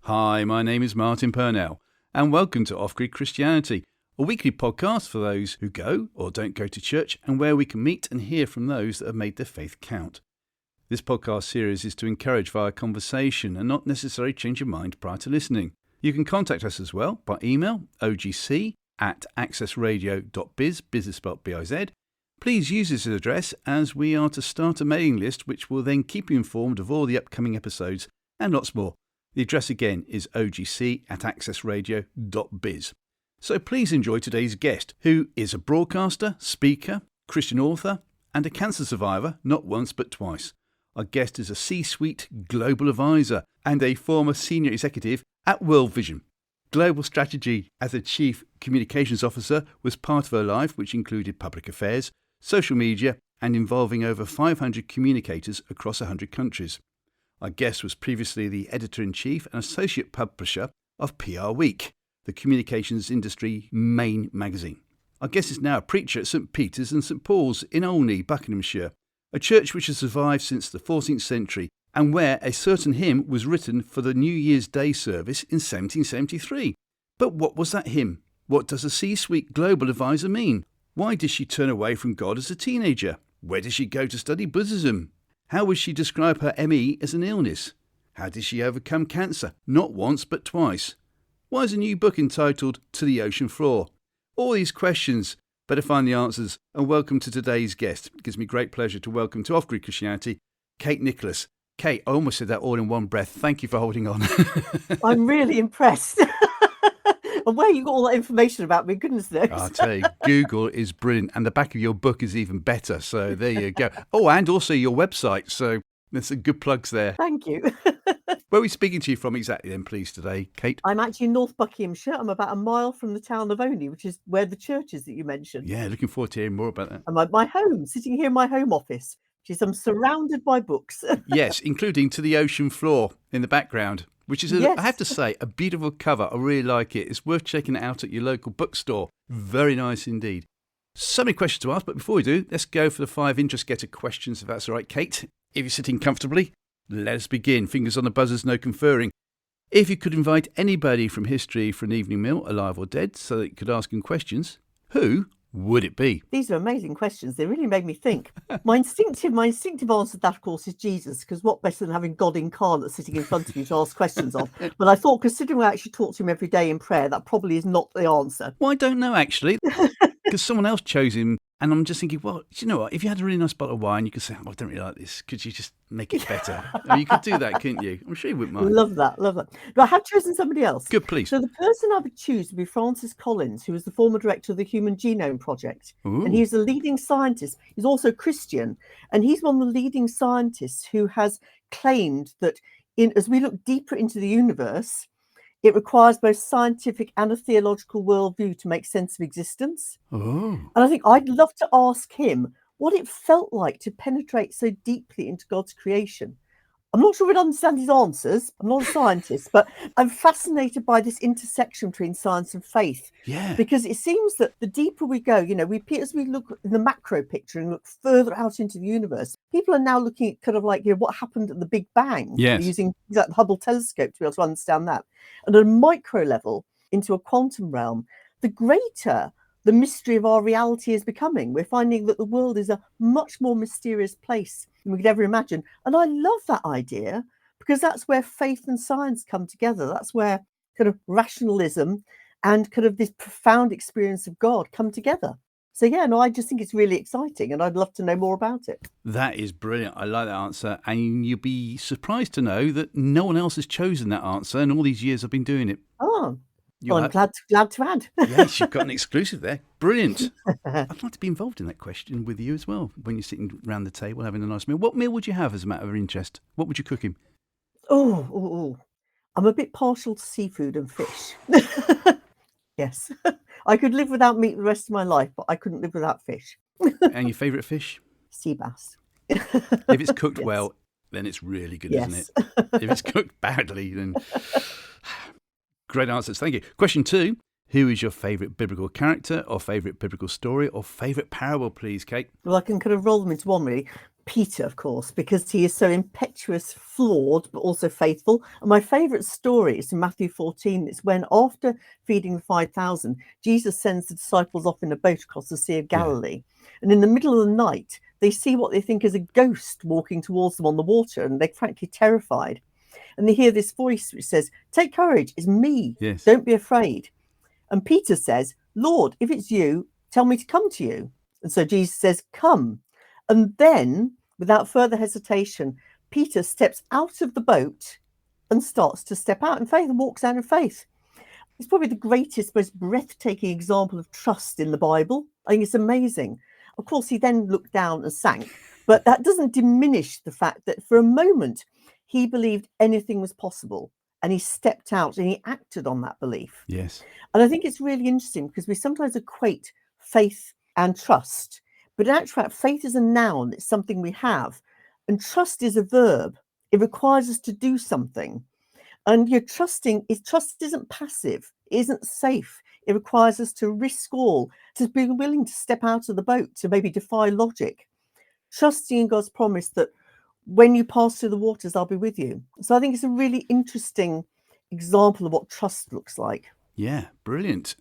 Hi, my name is Martin Purnell, and welcome to Off-Grid Christianity, a weekly podcast for those who go or don't go to church and where we can meet and hear from those that have made their faith count. This podcast series is to encourage via conversation and not necessarily change your mind prior to listening. You can contact us as well by email, ogc@accessradio.biz, business spelled B-I-Z. Please use this address as we are to start a mailing list which will then keep you informed of all the upcoming episodes and lots more. The address again is ogc@accessradio.biz. So please enjoy today's guest, who is a broadcaster, speaker, Christian author, and a cancer survivor, not once but twice. Our guest is a C-suite global advisor and a former senior executive at World Vision. Global strategy as a chief communications officer was part of her life, which included public affairs, social media, and involving over 500 communicators across 100 countries. Our guest was previously the editor-in-chief and associate publisher of PR Week, the communications industry main magazine. Our guest is now a preacher at St Peter's and St Paul's in Olney, Buckinghamshire, a church which has survived since the 14th century and where a certain hymn was written for the New Year's Day service in 1773. But what was that hymn? What does a C-suite global advisor mean? Why did she turn away from God as a teenager? Where did she go to study Buddhism? How would she describe her ME as an illness? How did she overcome cancer? Not once, but twice. Why is a new book entitled To the Ocean Floor? All these questions, better find the answers, and welcome to today's guest. It gives me great pleasure to welcome to Off-Grid Christianity, Kate Nicholas. Kate, I almost said that all in one breath. Thank you for holding on. I'm really impressed. And where you got all that information about me, goodness knows. I'll tell you, Google is brilliant, and the back of your book is even better. So there you go. Oh, and also your website. So there's some good plugs there. Thank you. Where are we speaking to you from exactly then, please, today, Kate? I'm actually in North Buckinghamshire. I'm about a mile from the town of Olney, which is where the church is that you mentioned. Yeah, looking forward to hearing more about that. And my home, sitting here in my home office, which is I'm surrounded by books. Yes, including To the Ocean Floor in the background, which is, Yes. I have to say, a beautiful cover. I really like it. It's worth checking it out at your local bookstore. Very nice indeed. So many questions to ask, but before we do, let's go for the 5 interest getter questions, if that's all right, Kate. If you're sitting comfortably, let us begin. Fingers on the buzzers, no conferring. If you could invite anybody from history for an evening meal, alive or dead, so that you could ask them questions, who would it be? These are amazing questions. They really made me think. My instinctive answer to that, of course, is Jesus, because what better than having God incarnate sitting in front of you to ask questions of? But I thought, considering I actually talk to him every day in prayer, that probably is not the answer. Well, I don't know, actually, because someone else chose him. And I'm just thinking, well, do you know what? If you had a really nice bottle of wine, you could say, oh, I don't really like this. Could you just make it better? You could do that, couldn't you? I'm sure you wouldn't mind. Love that. But I have chosen somebody else. Good, please. So the person I would choose would be Francis Collins, who was the former director of the Human Genome Project. Ooh. And he's a leading scientist. He's also Christian. And he's one of the leading scientists who has claimed that as we look deeper into the universe, it requires both scientific and a theological worldview to make sense of existence. Oh. And I think I'd love to ask him what it felt like to penetrate so deeply into God's creation. I'm not sure we'd understand his answers. I'm not a scientist, but I'm fascinated by this intersection between science and faith. Yeah. Because it seems that the deeper we go, as we look in the macro picture and look further out into the universe, people are now looking at kind of like, what happened at the Big Bang. Yes. Using the Hubble telescope to be able to understand that. And at a micro level, into a quantum realm, the greater the mystery of our reality is becoming. We're finding that the world is a much more mysterious place than we could ever imagine. And I love that idea because that's where faith and science come together. That's where kind of rationalism and kind of this profound experience of God come together. So, I just think it's really exciting and I'd love to know more about it. That is brilliant. I like that answer. And you'll be surprised to know that no one else has chosen that answer in all these years I've been doing it. Oh. Well, I'm glad to add. Yes, you've got an exclusive there. Brilliant. I'd like to be involved in that question with you as well when you're sitting around the table having a nice meal. What meal would you have as a matter of interest? What would you cook him? Oh. I'm a bit partial to seafood and fish. Yes. I could live without meat the rest of my life, but I couldn't live without fish. And your favourite fish? Sea bass. If it's cooked well, then it's really good, isn't it? If it's cooked badly, then... Great answers, thank you. Question 2, who is your favourite biblical character or favourite biblical story or favourite parable, please, Kate? Well, I can kind of roll them into one, really. Peter, of course, because he is so impetuous, flawed, but also faithful. And my favourite story is in Matthew 14. It's when, after feeding the 5,000, Jesus sends the disciples off in a boat across the Sea of Galilee. And in the middle of the night, they see what they think is a ghost walking towards them on the water, and they're frankly terrified. And they hear this voice which says, "Take courage, it's me. Yes. Don't be afraid." And Peter says, "Lord, if it's you, tell me to come to you." And so Jesus says, "Come." And then, without further hesitation, Peter steps out of the boat and starts to step out in faith and walks out in faith. It's probably the greatest, most breathtaking example of trust in the Bible. I think it's amazing. Of course, he then looked down and sank, but that doesn't diminish the fact that for a moment, he believed anything was possible, and he stepped out and he acted on that belief. Yes. And I think it's really interesting because we sometimes equate faith and trust. But in actual fact, faith is a noun, it's something we have. And trust is a verb. It requires us to do something. And trust isn't passive, it isn't safe. It requires us to risk all, to be willing to step out of the boat, to maybe defy logic. Trusting in God's promise that when you pass through the waters, I'll be with you. So I think it's a really interesting example of what trust looks like. Yeah, brilliant.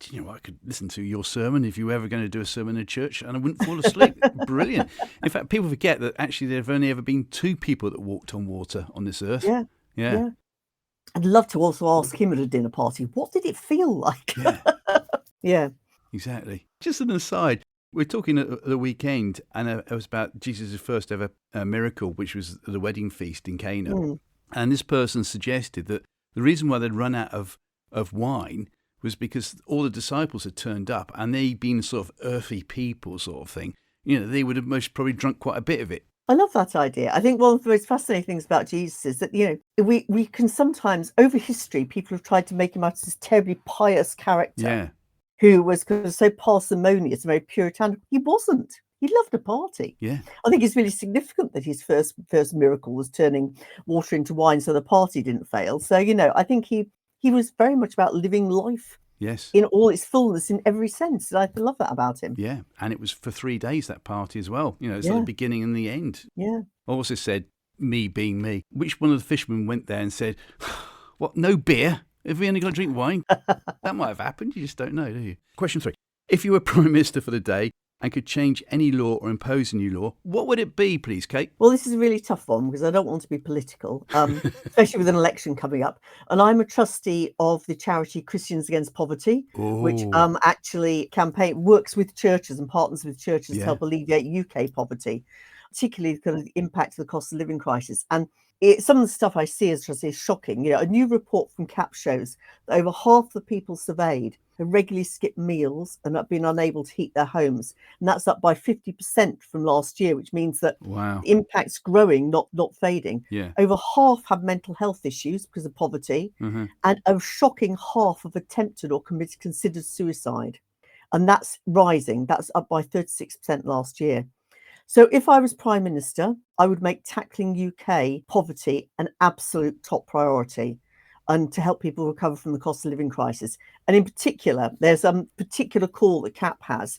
Do you know what? I could listen to your sermon if you were ever going to do a sermon in a church and I wouldn't fall asleep. Brilliant. In fact, people forget that actually there have only ever been 2 people that walked on water on this earth. Yeah. I'd love to also ask him at a dinner party, what did it feel like? Yeah. Exactly. Just an aside, we're talking at the weekend, and it was about Jesus' first ever miracle, which was the wedding feast in Cana. And this person suggested that the reason why they'd run out of wine was because all the disciples had turned up and they'd been sort of earthy people sort of thing. They would have most probably drunk quite a bit of it. I love that idea. I think one of the most fascinating things about Jesus is that, we can sometimes, over history, people have tried to make him out as this terribly pious character who was kind of so parsimonious, very puritanical. He wasn't. He loved a party. Yeah. I think it's really significant that his first miracle was turning water into wine so the party didn't fail. So, I think he was very much about living life in all its fullness in every sense. And I love that about him. Yeah. And it was for 3 days, that party as well. It's like the beginning and the end. Yeah. I also said, me being me, which one of the fishermen went there and said, "What, no beer? Have we only got to drink wine?" That might have happened. You just don't know, do you? Question 3. If you were Prime Minister for the day and could change any law or impose a new law, what would it be, please, Kate? Well, this is a really tough one because I don't want to be political, especially with an election coming up. And I'm a trustee of the charity Christians Against Poverty, which actually works with churches and partners with churches to help alleviate UK poverty, particularly the impact of the cost of living crisis. And some of the stuff I see as trustee is shocking. A new report from CAP shows that over half the people surveyed have regularly skipped meals and have been unable to heat their homes. And that's up by 50% from last year, which means that the impact's growing, not fading. Yeah. Over half have mental health issues because of poverty, and a shocking half have attempted or considered suicide. And that's rising. That's up by 36% last year. So if I was Prime Minister, I would make tackling UK poverty an absolute top priority, and to help people recover from the cost of living crisis. And in particular, there's a particular call that CAP has,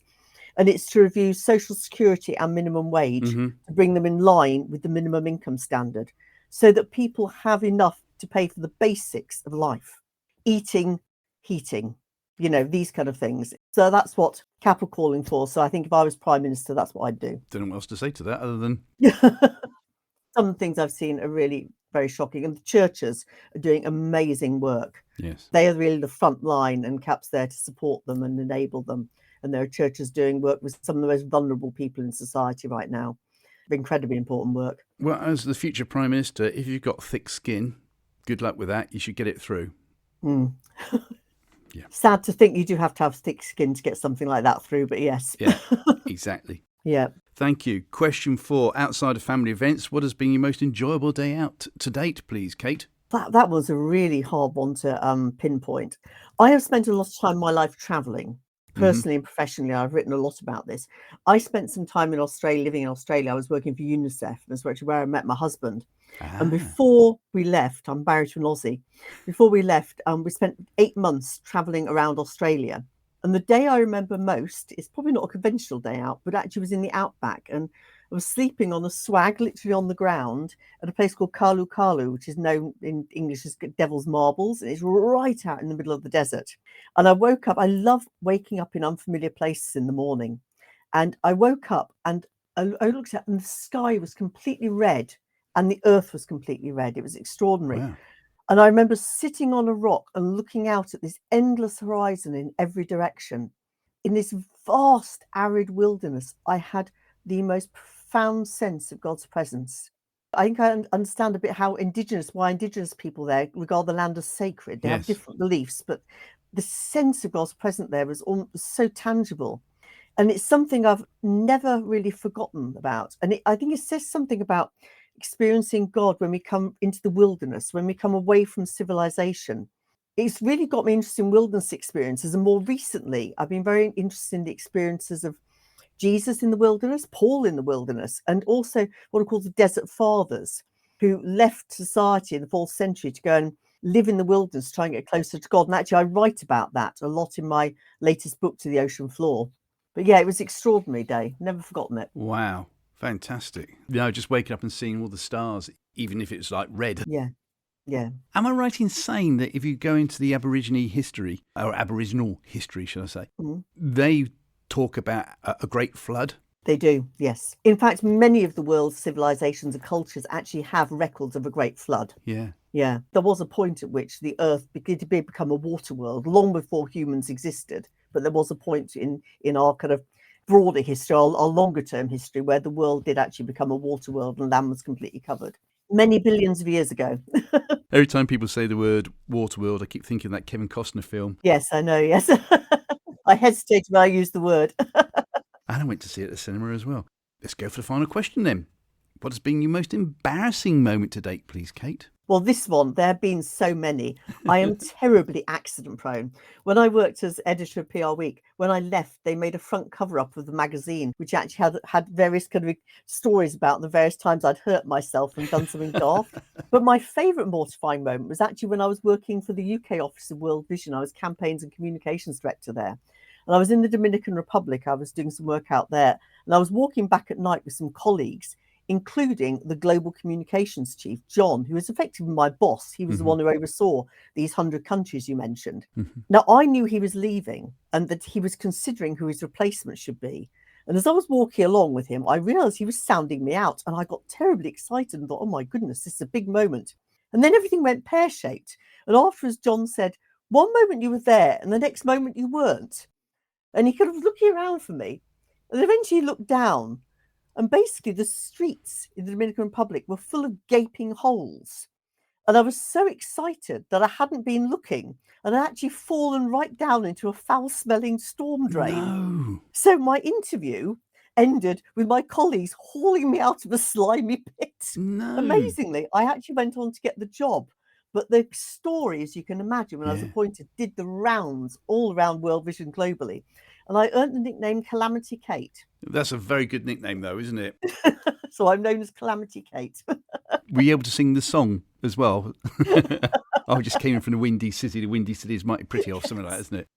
and it's to review social security and minimum wage to bring them in line with the minimum income standard so that people have enough to pay for the basics of life, eating, heating, these kind of things. So that's what CAP are calling for. So I think if I was Prime Minister, that's what I'd do. Don't know what else to say to that other than... Some things I've seen are really very shocking, and the churches are doing amazing work. Yes. They are really the front line, and CAP's there to support them and enable them. And there are churches doing work with some of the most vulnerable people in society right now. Incredibly important work. Well, as the future Prime Minister, if you've got thick skin, good luck with that. You should get it through. Yeah. Sad to think you do have to have thick skin to get something like that through, but yes. Yeah, exactly. Yeah. Thank you. Question 4. Outside of family events, what has been your most enjoyable day out to date, please, Kate? That was a really hard one to pinpoint. I have spent a lot of time in my life travelling. Personally and professionally, I've written a lot about this. I spent some time in Australia, living in Australia. I was working for UNICEF, and that's actually where I met my husband. And before we left, I'm married to an Aussie. Before we left, we spent 8 months travelling around Australia. And the day I remember most is probably not a conventional day out, but actually was in the outback. And I was sleeping on a swag, literally on the ground, at a place called Kalu Kalu, which is known in English as Devil's Marbles. And it's right out in the middle of the desert. And I woke up. I love waking up in unfamiliar places in the morning. And I woke up and I looked at, and the sky was completely red and the earth was completely red. It was extraordinary. Wow. And I remember sitting on a rock and looking out at this endless horizon in every direction. In this vast, arid wilderness, I had the most profound sense of God's presence. I think I understand a bit why Indigenous people there regard the land as sacred. They have Yes. different beliefs, but the sense of God's presence there was so tangible. And it's something I've never really forgotten about. And I think it says something about experiencing God when we come into the wilderness, when we come away from civilization. It's really got me interested in wilderness experiences. And more recently, I've been very interested in the experiences of Jesus in the wilderness, Paul in the wilderness, and also what are called the Desert Fathers, who left society in the 4th century to go and live in the wilderness, try and get closer to God. And actually, I write about that a lot in my latest book, To the Ocean Floor. But yeah, it was an extraordinary day. Never forgotten it. Wow. Fantastic. Just waking up and seeing all the stars, even if it's like red. Yeah. Yeah. Am I right in saying that if you go into the Aborigine history, or Aboriginal history, should I say, they talk about a great flood? They do, yes. In fact, many of the world's civilizations and cultures actually have records of a great flood. Yeah. Yeah. There was a point at which the earth began to become a water world long before humans existed. But there was a point in our kind of broader history, our longer term history, where the world did actually become a water world and land was completely covered. Many billions of years ago. Every time people say the word Waterworld, I keep thinking of that Kevin Costner film. Yes, I know, yes. I hesitated when I used the word. And I went to see it at the cinema as well. Let's go for the final question then. What has been your most embarrassing moment to date, please, Kate? Well, this one, there have been so many. I am terribly accident prone. When I worked as editor of PR Week, when I left, they made a front cover up of the magazine, which actually had various kind of stories about the various times I'd hurt myself and done something daft. But my favourite mortifying moment was actually when I was working for the UK office of World Vision. I was campaigns and communications director there. And I was in the Dominican Republic. I was doing some work out there. And I was walking back at night with some colleagues, including the global communications chief, John, who was effectively my boss. He was the one who oversaw these 100 countries you mentioned. Now, I knew he was leaving and that he was considering who his replacement should be. And as I was walking along with him, I realized he was sounding me out. And I got terribly excited and thought, oh my goodness, this is a big moment. And then everything went pear-shaped. And afterwards, John said, one moment you were there and the next moment you weren't. And he kind of looking around for me. And eventually he looked down. And basically, the streets in the Dominican Republic were full of gaping holes. And I was so excited that I hadn't been looking and I'd actually fallen right down into a foul-smelling storm drain. No. So my interview ended with my colleagues hauling me out of a slimy pit. No. Amazingly, I actually went on to get the job. But the story, as you can imagine, when I was appointed, did the rounds all around World Vision globally. And I earned the nickname Calamity Kate. That's a very good nickname, though, isn't it? So I'm known as Calamity Kate. Were you able to sing the song as well? I just came in from the Windy City. The Windy City is mighty pretty, or something like that, isn't it?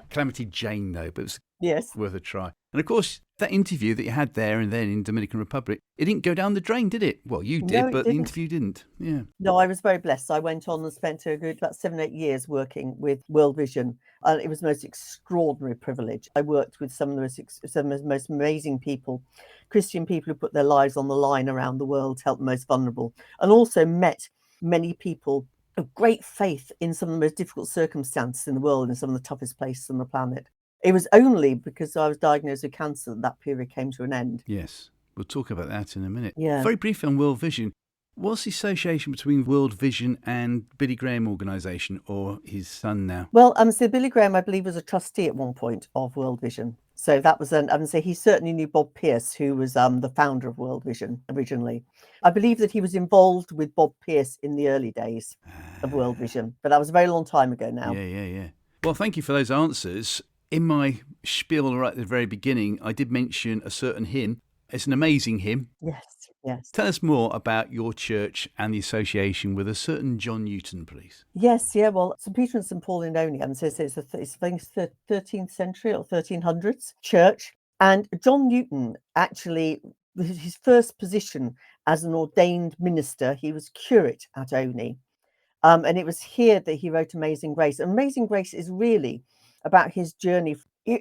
Calamity Jane, though, but it was worth a try. And of course, that interview that you had there and then in Dominican Republic, it didn't go down the drain, did it? Well, you did, but the interview didn't. Yeah. No, I was very blessed. I went on and spent a good about 7-8 years working with World Vision. And it was the most extraordinary privilege. I worked with some of the most amazing people, Christian people who put their lives on the line around the world to help the most vulnerable, and also met many people of great faith in some of the most difficult circumstances in the world, in some of the toughest places on the planet. It was only because I was diagnosed with cancer that period came to an end. Yes, we'll talk about that in a minute. Yeah. Very briefly on World Vision. What's the association between World Vision and Billy Graham organisation, or his son now? Well, so Billy Graham, I believe, was a trustee at one point of World Vision. So that was he certainly knew Bob Pearce, who was the founder of World Vision originally. I believe that he was involved with Bob Pearce in the early days of World Vision, but that was a very long time ago now. Yeah. Well, thank you for those answers. In my spiel right at the very beginning, I did mention a certain hymn. It's an amazing hymn. Yes. Tell us more about your church and the association with a certain John Newton, please. Yes, well, St. Peter and St. Paul in Onium, so it's the 13th century or 1300s church. And John Newton actually his first position as an ordained minister. He was curate at Oni. And it was here that he wrote Amazing Grace. Amazing Grace is really about his journey.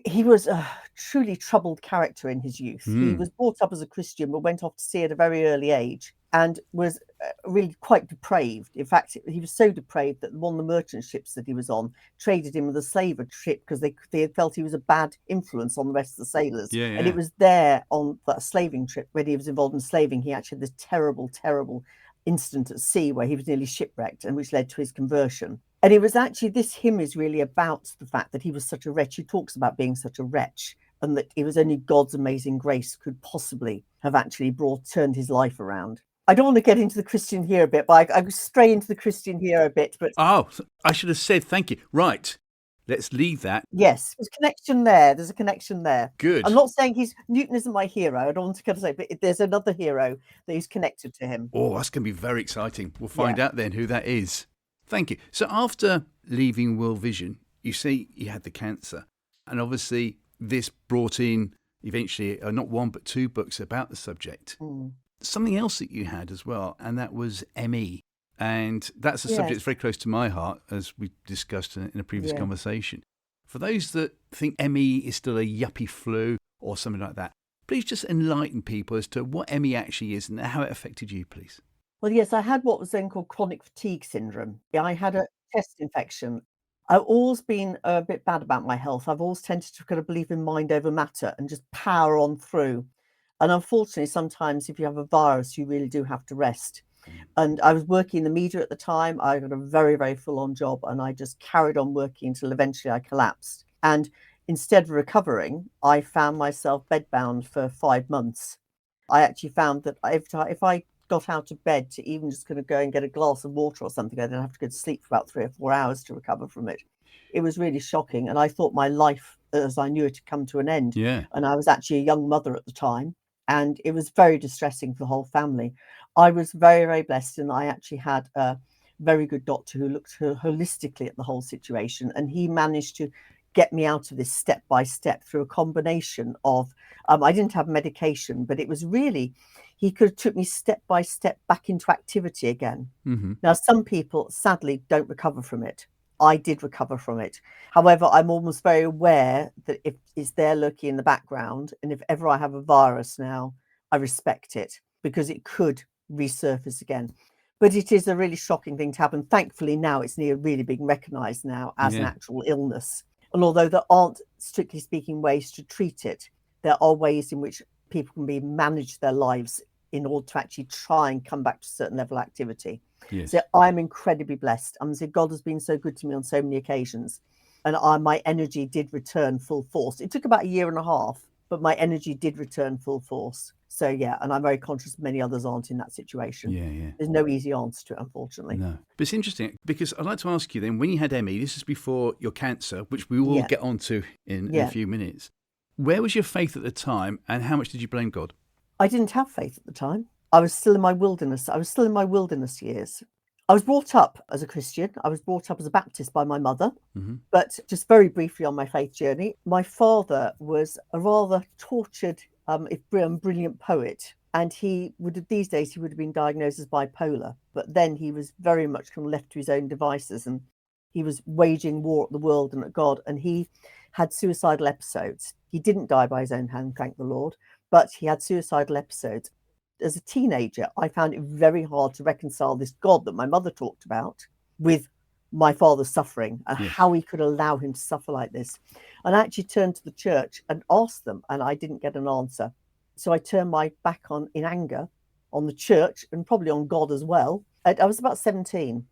He was a truly troubled character in his youth. He was brought up as a Christian, but went off to sea at a very early age and was really quite depraved. In fact, he was so depraved that one of the merchant ships that he was on traded him with a slave ship because they felt he was a bad influence on the rest of the sailors. And it was there on that slaving trip, when he was involved in slaving, he actually had this terrible, terrible incident at sea where he was nearly shipwrecked, and which led to his conversion. And it was actually, this hymn is really about the fact that he was such a wretch. He talks about being such a wretch, and that it was only God's amazing grace could possibly have actually turned his life around. I don't want to get into the Christian hero bit, but I stray into the Christian hero bit. But I should have said thank you. Right. Let's leave that. Yes, there's a connection there. There's a connection there. Good. I'm not saying Newton isn't my hero. I don't want to kind of say, but there's another hero that is connected to him. Oh, that's going to be very exciting. We'll find out then who that is. Thank you. So after leaving World Vision, you see you had the cancer. And obviously this brought in eventually not one but two books about the subject. Something else that you had as well, and that was ME. And that's a subject that's very close to my heart, as we discussed in a previous conversation. For those that think ME is still a yuppie flu or something like that, please just enlighten people as to what ME actually is and how it affected you, please. Well, yes, I had what was then called chronic fatigue syndrome. I had a chest infection. I've always been a bit bad about my health. I've always tended to kind of believe in mind over matter and just power on through. And unfortunately, sometimes if you have a virus, you really do have to rest. And I was working in the media at the time. I got a very, very full-on job, and I just carried on working until eventually I collapsed. And instead of recovering, I found myself bedbound for 5 months. I actually found that if I got out of bed to even just kind of go and get a glass of water or something, I then have to go to sleep for about 3 or 4 hours to recover from it. It was really shocking. And I thought my life, as I knew it, had come to an end. And I was actually a young mother at the time. And it was very distressing for the whole family. I was very, very blessed, and I actually had a very good doctor who looked holistically at the whole situation. And he managed to get me out of this step by step through a combination of, I didn't have medication, but it was really, he could have took me step by step back into activity again. Now, some people sadly don't recover from it. I did recover from it. However, I'm almost very aware that if it's there lurking in the background, and if ever I have a virus now, I respect it because it could resurface again. But it is a really shocking thing to happen. Thankfully, now it's really being recognised now as an actual illness. And although there aren't, strictly speaking, ways to treat it, there are ways in which people can manage their lives in order to actually try and come back to a certain level of activity. So I'm incredibly blessed. God has been so good to me on so many occasions. And my energy did return full force. It took about 1.5 years, but my energy did return full force. So, and I'm very conscious many others aren't in that situation. There's no easy answer to it, unfortunately. No. But it's interesting because I'd like to ask you then, when you had ME, this is before your cancer, which we will get onto in a few minutes. Where was your faith at the time, and how much did you blame God? I didn't have faith at the time. I was still in my wilderness. I was still in my wilderness years. I was brought up as a Christian. I was brought up as a Baptist by my mother. But just very briefly on my faith journey, my father was a rather tortured, if brilliant poet. And these days, he would have been diagnosed as bipolar. But then he was very much kind of left to his own devices. And he was waging war at the world and at God. And he had suicidal episodes. He didn't die by his own hand, thank the Lord. But he had suicidal episodes. As a teenager, I found it very hard to reconcile this God that my mother talked about with my father's suffering and how he could allow him to suffer like this. And I actually turned to the church and asked them, and I didn't get an answer. So I turned my back in anger on the church and probably on God as well. I was about 17.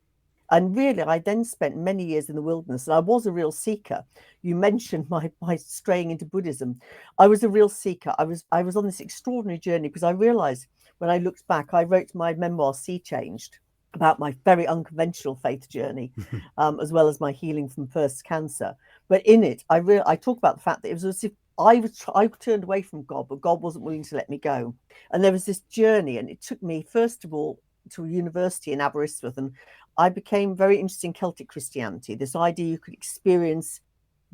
And really, I then spent many years in the wilderness, and I was a real seeker. You mentioned my straying into Buddhism. I was a real seeker. I was on this extraordinary journey because I realized when I looked back, I wrote my memoir, Sea Changed, about my very unconventional faith journey, as well as my healing from first cancer. But in it, I talk about the fact that it was as if I turned away from God, but God wasn't willing to let me go. And there was this journey, and it took me, first of all, to a university in Aberystwyth, and I became very interested in Celtic Christianity, this idea you could experience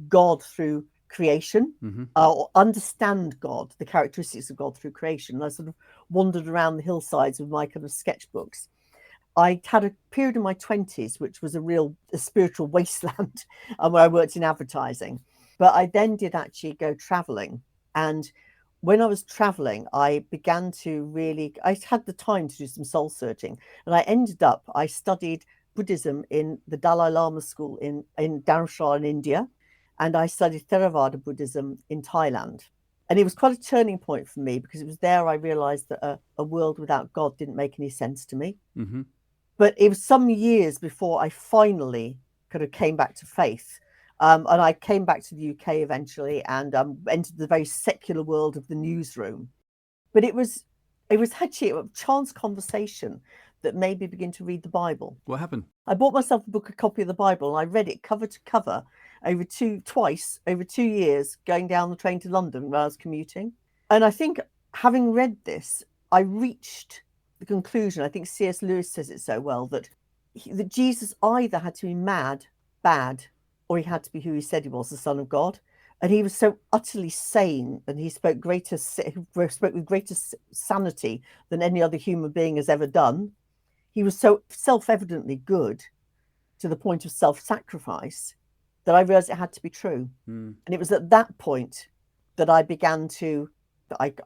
God through creation, or understand God, the characteristics of God through creation. And I sort of wandered around the hillsides with my kind of sketchbooks. I had a period in my 20s, which was a spiritual wasteland, where I worked in advertising. But I then did actually go traveling. And when I was traveling, I began to I had the time to do some soul searching. And I studied Buddhism in the Dalai Lama school in Dharamshala in India. And I studied Theravada Buddhism in Thailand. And it was quite a turning point for me, because it was there I realized that a world without God didn't make any sense to me. But it was some years before I finally kind of came back to faith. And I came back to the UK eventually, and entered the very secular world of the newsroom. But it was actually a chance conversation that made me begin to read the Bible. What happened? I bought myself a copy of the Bible, and I read it cover to cover twice over 2 years, going down the train to London when I was commuting. And I think, having read this, I reached the conclusion, I think C.S. Lewis says it so well, that Jesus either had to be mad, bad, or he had to be who he said he was, the Son of God. And he was so utterly sane, and he spoke with greater sanity than any other human being has ever done. He was so self-evidently good, to the point of self-sacrifice, that I realized it had to be true. And it was at that point that I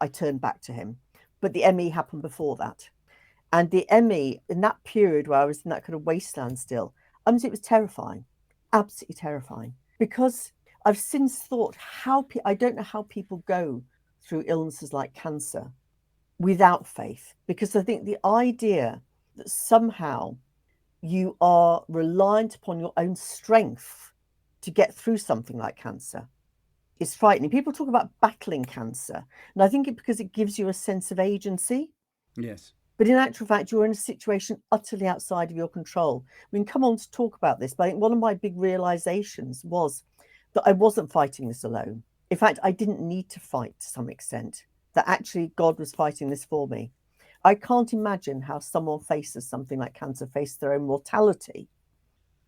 turned back to him. But the ME happened before that. And the ME, in that period where I was in that kind of wasteland still, it was terrifying, absolutely terrifying. Because I've since thought I don't know how people go through illnesses like cancer without faith. Because I think the idea that somehow you are reliant upon your own strength to get through something like cancer is frightening. People talk about battling cancer, and I think because it gives you a sense of agency. Yes. But in actual fact, you're in a situation utterly outside of your control. We can come on to talk about this, but I think one of my big realizations was that I wasn't fighting this alone. In fact, I didn't need to fight to some extent, that actually God was fighting this for me. I can't imagine how someone faces something like cancer, faces their own mortality,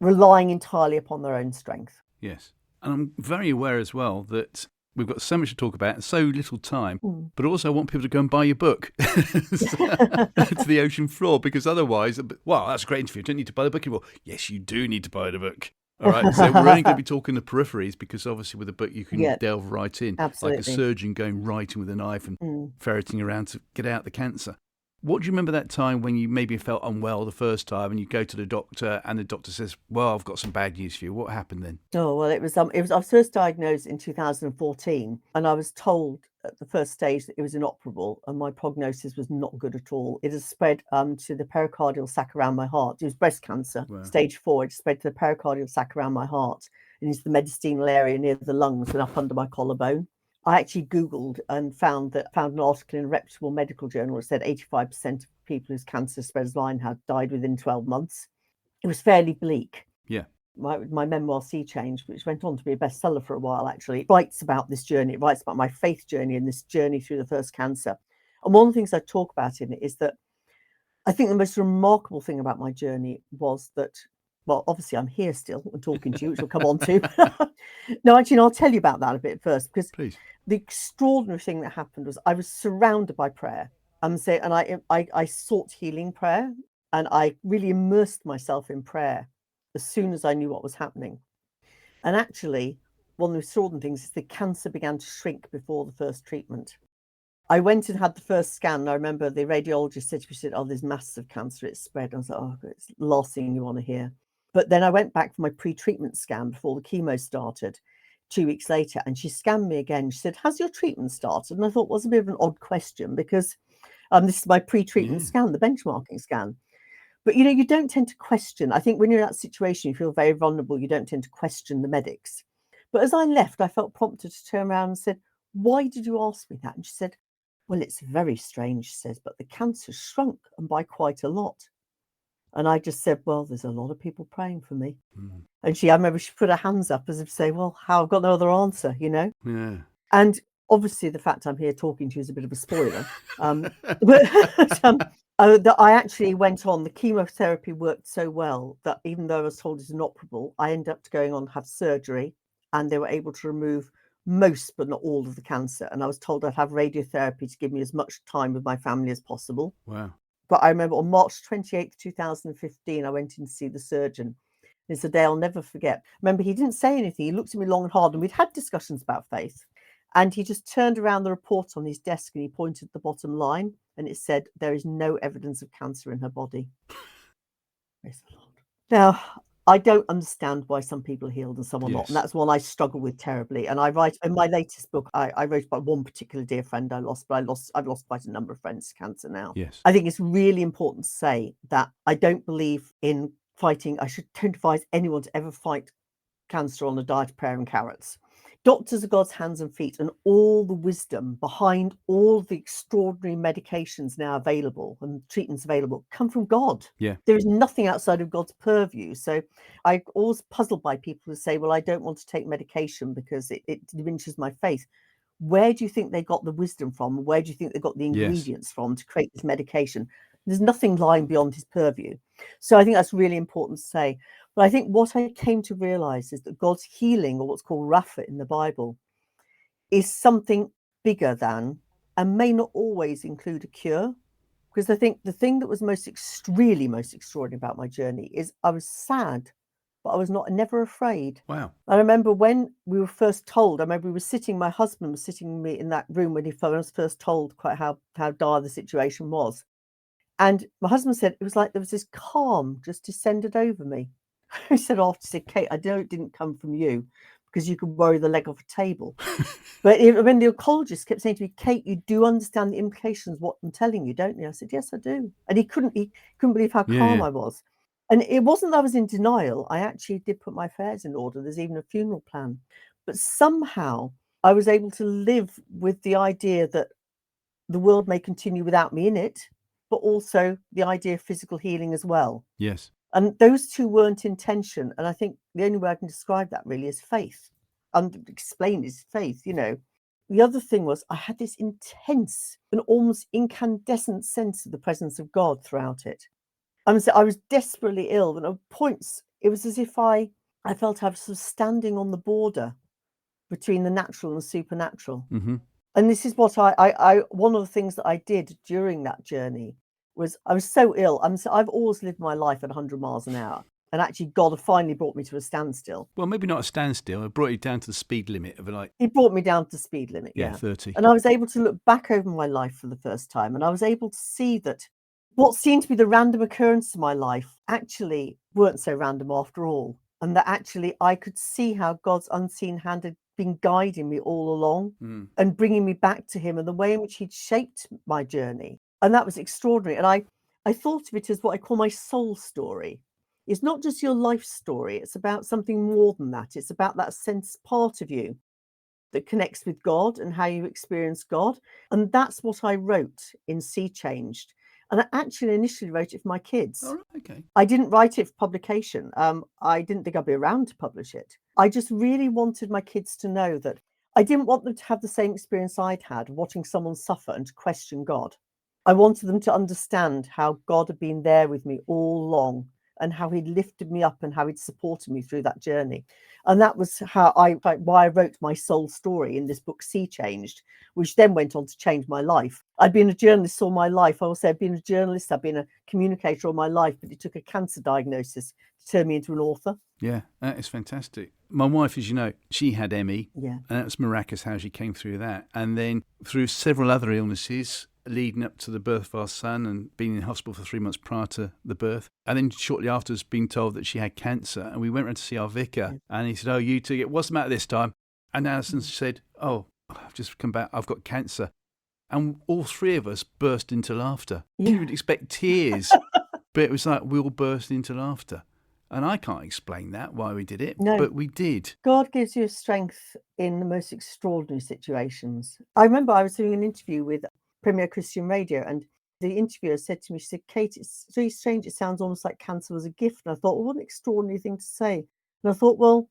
relying entirely upon their own strength. Yes. And I'm very aware as well that we've got so much to talk about and so little time, but also I want people to go and buy your book, To the Ocean Floor, because otherwise, well, that's a great interview. You don't need to buy the book anymore. Yes, you do need to buy the book. All right. So we're only going to be talking the peripheries, because obviously with a book you can delve right in. Absolutely. Like a surgeon going right in with a knife and ferreting around to get out the cancer. What do you remember that time when you maybe felt unwell the first time, and you go to the doctor and the doctor says, well, I've got some bad news for you? What happened then? Oh, well, I was first diagnosed in 2014, and I was told at the first stage that it was inoperable, and my prognosis was not good at all. It has spread to the pericardial sac around my heart. It was breast cancer, Wow. Stage 4. It spread to the pericardial sac around my heart, and into the mediastinal area near the lungs and up under my collarbone. I actually Googled and found an article in a reputable medical journal that said 85% of people whose cancer spread as mine had died within 12 months. It was fairly bleak. Yeah. My memoir, Sea Change, which went on to be a bestseller for a while, actually, writes about this journey. It writes about my faith journey and this journey through the first cancer. And one of the things I talk about in it is that I think the most remarkable thing about my journey was that, well, obviously I'm here still and talking to you, which we'll come on to. No, actually, I'll tell you about that a bit first, because Please. The extraordinary thing that happened was I was surrounded by prayer. And I sought healing prayer, and I really immersed myself in prayer as soon as I knew what was happening. And actually, one of the extraordinary things is the cancer began to shrink before the first treatment. I went and had the first scan, and I remember the radiologist said to me, oh, there's massive cancer, it's spread. I was like, oh, it's the last thing you want to hear. But then I went back for my pre-treatment scan before the chemo started 2 weeks later, and she scanned me again. She said, has your treatment started? And I thought, well, it was a bit of an odd question, because this is my pre-treatment scan, the benchmarking scan. But, you don't tend to question. I think when you're in that situation, you feel very vulnerable. You don't tend to question the medics. But as I left, I felt prompted to turn around and said, why did you ask me that? And she said, well, it's very strange, she says, but the cancer shrunk, and by quite a lot. And I just said, well, there's a lot of people praying for me. And I remember she put her hands up as if to say, well, I've got no other answer, Yeah. And obviously the fact I'm here talking to you is a bit of a spoiler. That I actually went on, the chemotherapy worked so well that even though I was told it's inoperable, I ended up going on to have surgery, and they were able to remove most, but not all, of the cancer. And I was told I'd have radiotherapy to give me as much time with my family as possible. Wow. But I remember on March 28th, 2015, I went in to see the surgeon. It's a day I'll never forget. Remember, he didn't say anything. He looked at me long and hard, and we'd had discussions about faith. And he just turned around the report on his desk and he pointed at the bottom line, and it said, "There is no evidence of cancer in her body." Praise the Lord. Now, I don't understand why some people are healed and some are not. Yes. And that's one I struggle with terribly. And I write in my latest book, I wrote about one particular dear friend I lost, but I've lost quite a number of friends to cancer now. Yes. I think it's really important to say that I don't believe in fighting. Don't advise anyone to ever fight cancer on a diet of prayer and carrots. Doctors are God's hands and feet, and all the wisdom behind all the extraordinary medications now available and treatments available come from God. Yeah. There is nothing outside of God's purview. So I'm always puzzled by people who say, well, I don't want to take medication because it diminishes my faith. Where do you think they got the wisdom from? Where do you think they got the ingredients from to create this medication? There's nothing lying beyond his purview. So I think that's really important to say. But I think what I came to realize is that God's healing, or what's called Rapha in the Bible, is something bigger than, and may not always include, a cure. Because I think the thing that was most extraordinary about my journey is I was sad, but I was never afraid. Wow. I remember when we were first told, my husband was sitting with me in that room when I was first told quite how dire the situation was. And my husband said, it was like there was this calm just descended over me. He said after, he said, "Kate, I know it didn't come from you because you could worry the leg off a table." But when the oncologist kept saying to me, "Kate, you do understand the implications of what I'm telling you, don't you?" I said, "Yes, I do." And he couldn't believe how calm I was. And it wasn't that I was in denial. I actually did put my affairs in order. There's even a funeral plan. But somehow I was able to live with the idea that the world may continue without me in it, but also the idea of physical healing as well. Yes. And those two weren't in tension. And I think the only way I can describe that really is faith. And explain is faith, you know. The other thing was I had this intense and almost incandescent sense of the presence of God throughout it. So I was desperately ill, and at points it was as if I felt I was sort of standing on the border between the natural and the supernatural. Mm-hmm. And this is what I one of the things that I did during that journey was I was so ill. I've always lived my life at 100 miles an hour. And actually, God had finally brought me to a standstill. Well, maybe not a standstill. It brought you down to the speed limit of He brought me down to the speed limit, yeah. 30. And I was able to look back over my life for the first time. And I was able to see that what seemed to be the random occurrence of my life actually weren't so random after all. And that actually I could see how God's unseen hand had been guiding me all along and bringing me back to him, and the way in which he'd shaped my journey. And that was extraordinary. And I thought of it as what I call my soul story. It's not just your life story. It's about something more than that. It's about that sense part of you that connects with God and how you experience God. And that's what I wrote in Sea Changed. And I actually initially wrote it for my kids. All right, okay. I didn't write it for publication. I didn't think I'd be around to publish it. I just really wanted my kids to know that I didn't want them to have the same experience I'd had watching someone suffer and to question God. I wanted them to understand how God had been there with me all along, and how he'd lifted me up and how he'd supported me through that journey. And that was why I wrote my soul story in this book, Sea Changed, which then went on to change my life. I'd been a journalist all my life. I also have been a journalist. I've been a communicator all my life, but it took a cancer diagnosis to turn me into an author. Yeah, that is fantastic. My wife, as you know, she had ME. Yeah. And that's miraculous how she came through that. And then through several other illnesses leading up to the birth of our son, and being in hospital for 3 months prior to the birth. And then shortly afterwards being told that she had cancer. And we went round to see our vicar, and he said, "Oh, you two, what's the matter this time?" And Alison said, "Oh, I've just come back, I've got cancer." And all three of us burst into laughter. Yeah. You would expect tears, but it was like we all burst into laughter. And I can't explain that, why we did it, No. but we did. God gives you strength in the most extraordinary situations. I remember I was doing an interview with Premier Christian Radio, and the interviewer said to me, she said, "Kate, it's really strange. It sounds almost like cancer was a gift." And I thought, well, what an extraordinary thing to say. And I thought, well,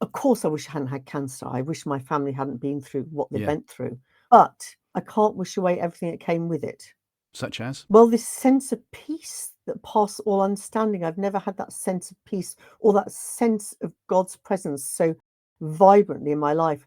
of course I wish I hadn't had cancer. I wish my family hadn't been through what they went through. But I can't wish away everything that came with it. Such as? Well, this sense of peace that passes all understanding. I've never had that sense of peace or that sense of God's presence so vibrantly in my life.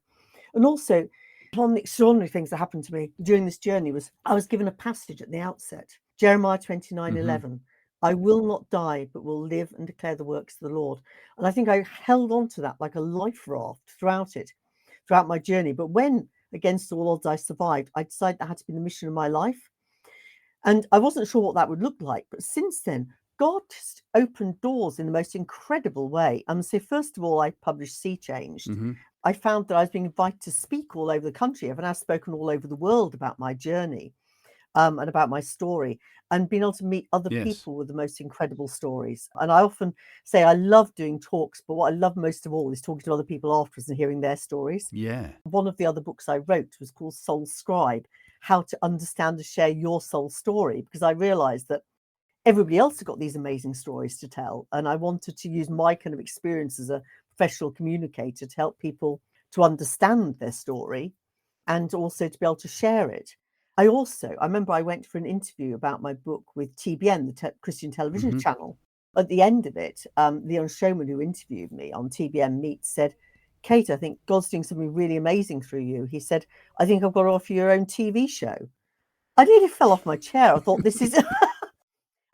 And also, one of the extraordinary things that happened to me during this journey was I was given a passage at the outset, Jeremiah 29:11. I will not die, but will live and declare the works of the Lord. And I think I held on to that like a life raft throughout my journey. But when, against all odds, I survived, I decided that had to be the mission of my life. And I wasn't sure what that would look like. But since then, God just opened doors in the most incredible way. So first of all, I published Sea Changed. I found that I was being invited to speak all over the country. I've now spoken all over the world about my journey and about my story, and being able to meet other people with the most incredible stories. And I often say I love doing talks, but what I love most of all is talking to other people afterwards and hearing their stories. Yeah. One of the other books I wrote was called Soul Scribe, How to Understand and Share Your Soul Story, because I realized that everybody else has got these amazing stories to tell. And I wanted to use my kind of experience as a professional communicator to help people to understand their story and also to be able to share it. I remember I went for an interview about my book with TBN, the Christian television channel. At the end of it, the showman who interviewed me on TBN Meet said, Kate, I think God's doing something really amazing through you. He said, I think I've got to offer you your own TV show. I nearly fell off my chair. I thought, this is...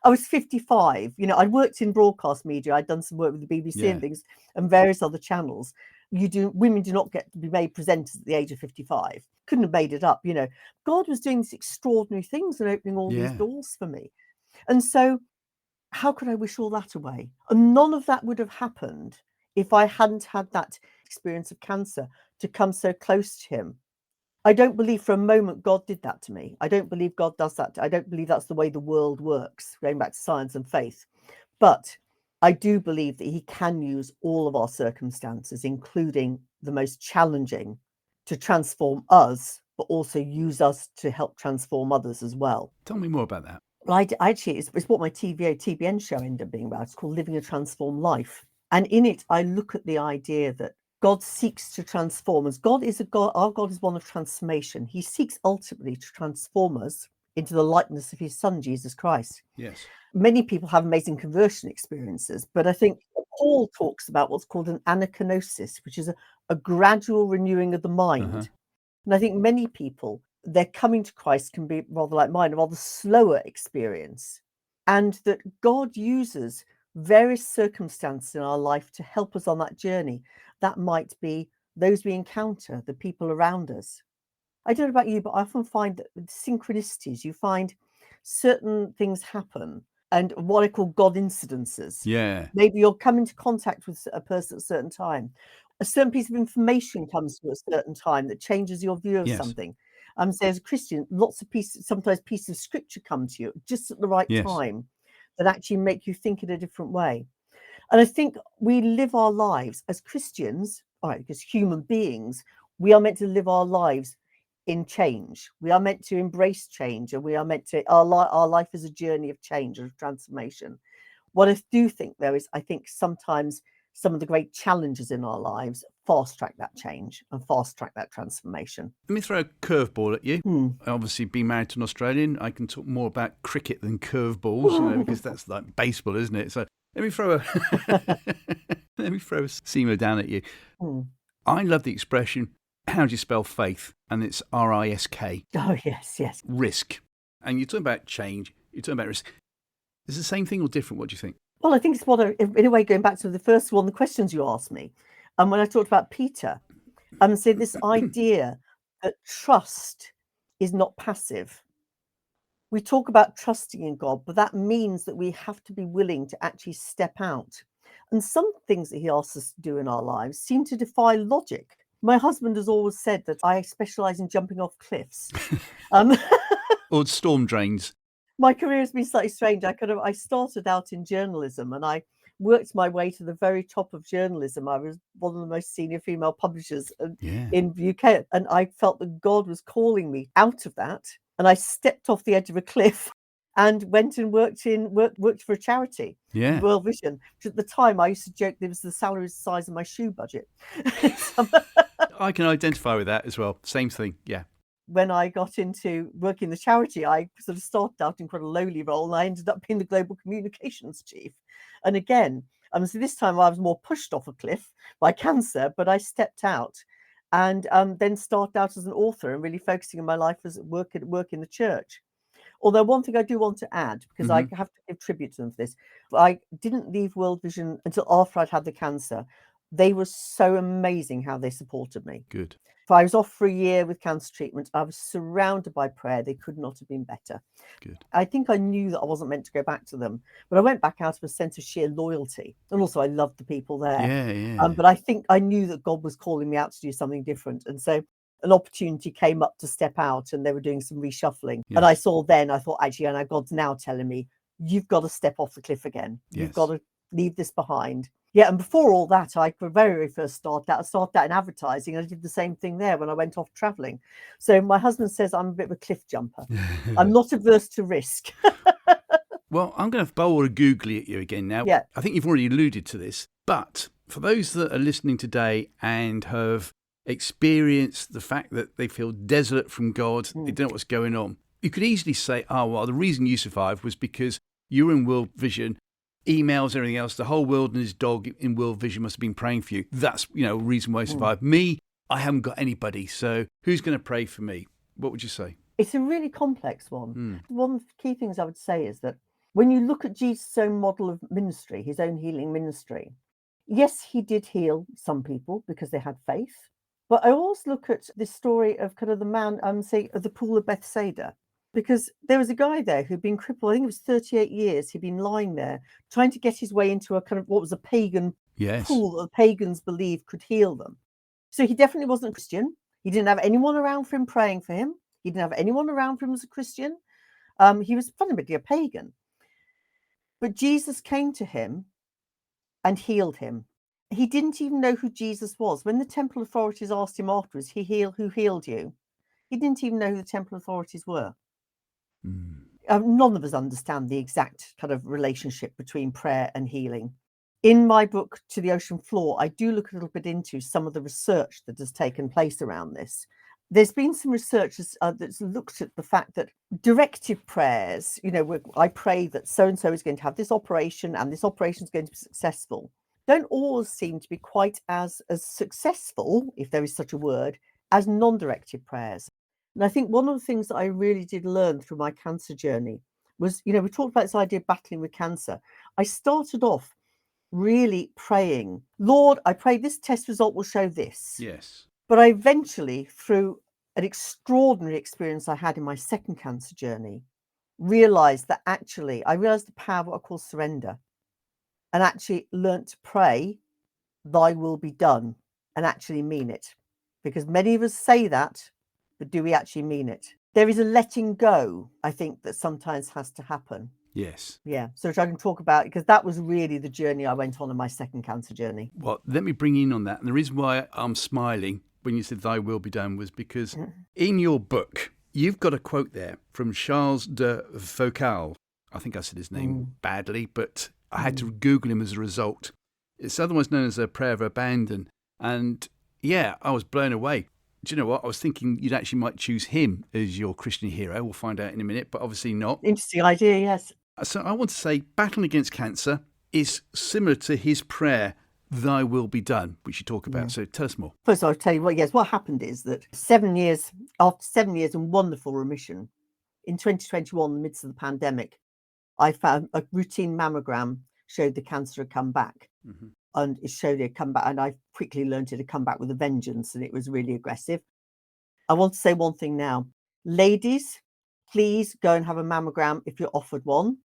I was 55. I'd worked in broadcast media. I'd done some work with the BBC and things and various other channels. Women do not get to be made presenters at the age of 55. Couldn't have made it up. God was doing these extraordinary things and opening all these doors for me. And so how could I wish all that away? And none of that would have happened if I hadn't had that experience of cancer to come so close to him. I don't believe for a moment God did that to me. I don't believe God does that. I don't believe that's the way the world works, going back to science and faith. But I do believe that he can use all of our circumstances, including the most challenging, to transform us, but also use us to help transform others as well. Tell me more about that. Well, it's what my TBN show ended up being about. It's called Living a Transformed Life. And in it, I look at the idea that God seeks to transform us. God is a God. Our God is one of transformation. He seeks ultimately to transform us into the likeness of his son, Jesus Christ. Yes. Many people have amazing conversion experiences, but I think Paul talks about what's called an anakinosis, which is a gradual renewing of the mind. And I think many people, their coming to Christ can be rather like mine, a rather slower experience. And that God uses various circumstances in our life to help us on that journey. That might be those we encounter, the people around us. I don't know about you, but I often find that with synchronicities, you find certain things happen and what I call God incidences. Yeah. Maybe you'll come into contact with a person at a certain time. A certain piece of information comes to a certain time that changes your view of something. So as a Christian, sometimes pieces of scripture come to you just at the right time that actually make you think in a different way. And I think we live our lives as Christians, all right, because human beings, we are meant to live our lives in change. We are meant to embrace change, and we are meant to, our life is a journey of change, of transformation. What I do think, though, is I think sometimes some of the great challenges in our lives fast track that change and fast track that transformation. Let me throw a curveball at you. Obviously, being married to an Australian, I can talk more about cricket than curveballs, because that's like baseball, isn't it? So let me throw a seamer down at you. I love the expression, how do you spell faith? And it's R-I-S-K. Oh, yes. Risk. And you're talking about change, you're talking about risk. Is it the same thing or different? What do you think? Well, I think it's in a way, going back to the first one, the questions you asked me, and when I talked about Peter, so this idea that trust is not passive. We talk about trusting in God, but that means that we have to be willing to actually step out. And some things that he asks us to do in our lives seem to defy logic. My husband has always said that I specialize in jumping off cliffs. Or storm drains. My career has been slightly strange. I started out in journalism and I worked my way to the very top of journalism. I was one of the most senior female publishers in the UK. And I felt that God was calling me out of that. And I stepped off the edge of a cliff and went and worked for a charity, World Vision, which at the time I used to joke there was the salary the size of my shoe budget. I can identify with that as well. Same thing, yeah. When I got into working the charity, I sort of started out in quite a lowly role and I ended up being the global communications chief. And again, so this time I was more pushed off a cliff by cancer, but I stepped out and then started out as an author and really focusing on my life as work in the church. Although one thing I do want to add, because I have to give tribute to them for this, I didn't leave World Vision until after I'd had the cancer. They were so amazing how they supported me. Good. So I was off for a year with cancer treatment. I was surrounded by prayer. They could not have been better. Good. I think I knew that I wasn't meant to go back to them, but I went back out of a sense of sheer loyalty. And also I loved the people there. Yeah. But I think I knew that God was calling me out to do something different. And so an opportunity came up to step out, and they were doing some reshuffling. Yes. And I thought, actually, and God's now telling me, you've got to step off the cliff again. You've got to leave this behind. Yeah, and before all that, I very first started out in advertising, and I did the same thing there when I went off traveling. So my husband says I'm a bit of a cliff jumper. I'm not averse to risk. Well, I'm going to bowl a googly at you again now. Yeah. I think you've already alluded to this, but for those that are listening today and have experienced the fact that they feel desolate from God, they don't know what's going on, you could easily say, the reason you survived was because you were in World Vision, emails, everything else, the whole world and his dog in World Vision must have been praying for you. That's, a reason why I survived. Me, I haven't got anybody, so who's going to pray for me? What would you say? It's a really complex one. One of the key things I would say is that when you look at Jesus' own model of ministry, his own healing ministry, yes, he did heal some people because they had faith. But I always look at this story of kind of the man, say, of the pool of Bethsaida, because there was a guy there who'd been crippled. I think it was 38 years. He'd been lying there trying to get his way into a kind of what was a pagan pool that the pagans believed could heal them. So he definitely wasn't a Christian. He didn't have anyone around for him praying for him. He didn't have anyone around for him as a Christian. He was fundamentally a pagan. But Jesus came to him and healed him. He didn't even know who Jesus was. When the temple authorities asked him afterwards, who healed you? He didn't even know who the temple authorities were. None of us understand the exact kind of relationship between prayer and healing. In my book, To the Ocean Floor, I do look a little bit into some of the research that has taken place around this. There's been some research that's looked at the fact that directive prayers, I pray that so-and-so is going to have this operation and this operation is going to be successful, don't always seem to be quite as successful, if there is such a word, as non-directive prayers. And I think one of the things that I really did learn through my cancer journey was, we talked about this idea of battling with cancer. I started off really praying, Lord, I pray this test result will show this. Yes. But I eventually, through an extraordinary experience I had in my second cancer journey, realized that actually, I realized the power of what I call surrender, and actually learnt to pray, thy will be done, and actually mean it. Because many of us say that, but do we actually mean it? There is a letting go, I think, that sometimes has to happen. Yes. Yeah. So which I can talk about, because that was really the journey I went on in my second cancer journey. Well, let me bring you in on that. And the reason why I'm smiling when you said thy will be done was because in your book, you've got a quote there from Charles de Foucault. I think I said his name badly, but I had to Google him as a result. It's otherwise known as a prayer of abandon. And yeah, I was blown away. Do you know what? I was thinking you'd actually might choose him as your Christian hero. We'll find out in a minute, but obviously not. Interesting idea, yes. So I want to say battling against cancer is similar to his prayer, thy will be done, which you talk about. So tell us more. First, I'll tell you what happened is that after 7 years in wonderful remission, in 2021, in the midst of the pandemic, I found a routine mammogram showed the cancer had come back. And it showed it had come back, and I quickly learned it had come back with a vengeance, and it was really aggressive. I want to say one thing now. Ladies, please go and have a mammogram if you're offered one.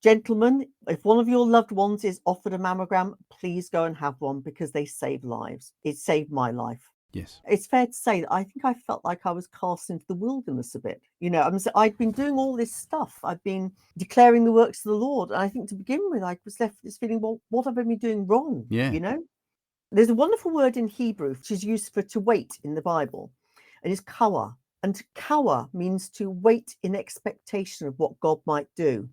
Gentlemen, if one of your loved ones is offered a mammogram, please go and have one, because they save lives. It saved my life. Yes. It's fair to say that I think I felt like I was cast into the wilderness a bit. I'd been doing all this stuff. I've been declaring the works of the Lord. And I think to begin with, I was left with this feeling, well, what have I been doing wrong? Yeah. There's a wonderful word in Hebrew, which is used for to wait in the Bible. And it's kawa. And kawa means to wait in expectation of what God might do.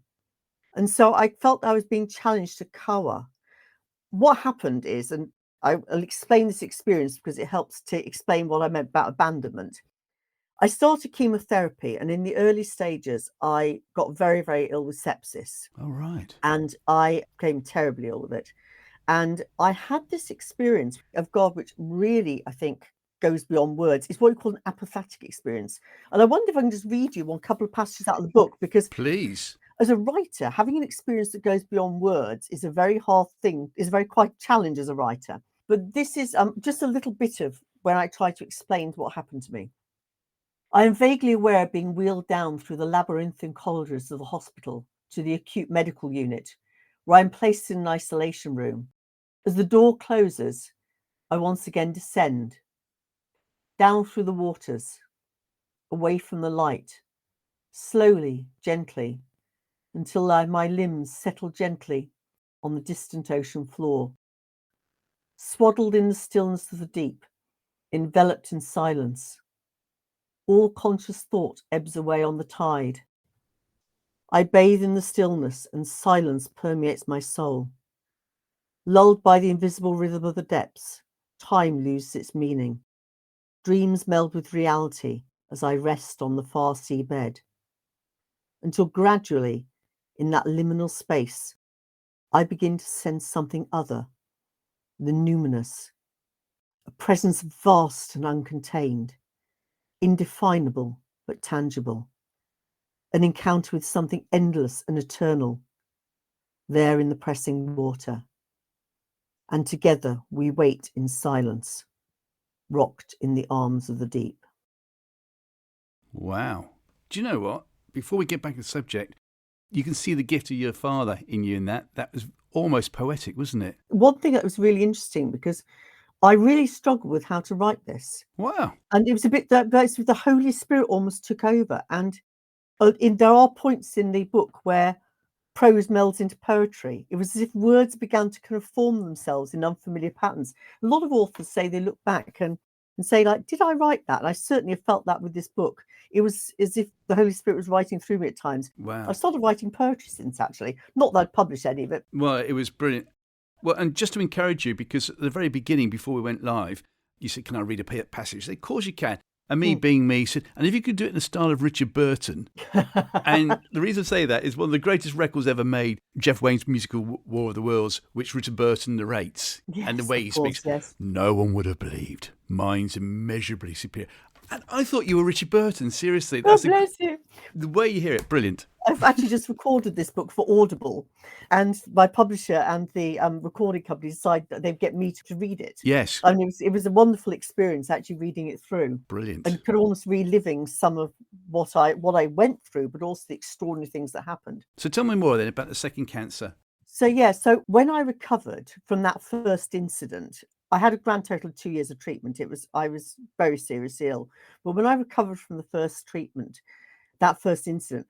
And so I felt I was being challenged to kawa. What happened is, and I'll explain this experience because it helps to explain what I meant about abandonment. I started chemotherapy, and in the early stages, I got very, very ill with sepsis. Oh, right. And I became terribly ill with it. And I had this experience of God, which really, I think, goes beyond words. It's what we call an apophatic experience. And I wonder if I can just read you one couple of passages out of the book, because Please. as a writer, having an experience that goes beyond words is a very hard thing, is a very quite challenge as a writer. But this is just a little bit of when I try to explain what happened to me. I am vaguely aware of being wheeled down through the labyrinthine corridors of the hospital to the acute medical unit, where I am placed in an isolation room. As the door closes, I once again descend, down through the waters, away from the light, slowly, gently, until my limbs settle gently on the distant ocean floor. Swaddled in the stillness of the deep, enveloped in silence, all conscious thought ebbs away on the tide. I bathe in the stillness, and silence permeates my soul. Lulled by the invisible rhythm of the depths, time loses its meaning. Dreams meld with reality as I rest on the far seabed. Until gradually, in that liminal space, I begin to sense something other, the numinous, a presence vast and uncontained, indefinable but tangible, an encounter with something endless and eternal, there in the pressing water. And together we wait in silence, rocked in the arms of the deep. Wow. Do you know what? Before we get back to the subject, you can see the gift of your father in you in that. That was almost poetic, wasn't it? One thing that was really interesting, because I really struggled with how to write this. Wow. And it was a bit that the Holy Spirit almost took over. And there are points in the book where prose melds into poetry. It was as if words began to kind of form themselves in unfamiliar patterns. A lot of authors say they look back and say, like, did I write that? And I certainly have felt that with this book. It was as if the Holy Spirit was writing through me at times. Wow. I've started writing poetry since, actually. Not that I'd published any of it. Well, it was brilliant. Well, and just to encourage you, because at the very beginning, before we went live, you said, can I read a passage? I said, of course you can. And me being me said, and if you could do it in the style of Richard Burton. And the reason I say that is one of the greatest records ever made, Jeff Wayne's musical War of the Worlds, which Richard Burton narrates. Yes, and the way he speaks, yes. No one would have believed. Mine's immeasurably superior. And I thought you were Richard Burton, seriously. God bless you. The way you hear it, brilliant. I've actually just recorded this book for Audible, and my publisher and the recording company decided that they'd get me to read it. Yes. I mean, it was a wonderful experience actually reading it through. Brilliant. And could almost reliving some of what I went through, but also the extraordinary things that happened. So tell me more then about the second cancer. So when I recovered from that first incident, I had a grand total of 2 years of treatment. I was very seriously ill. But when I recovered from the first treatment, that first incident,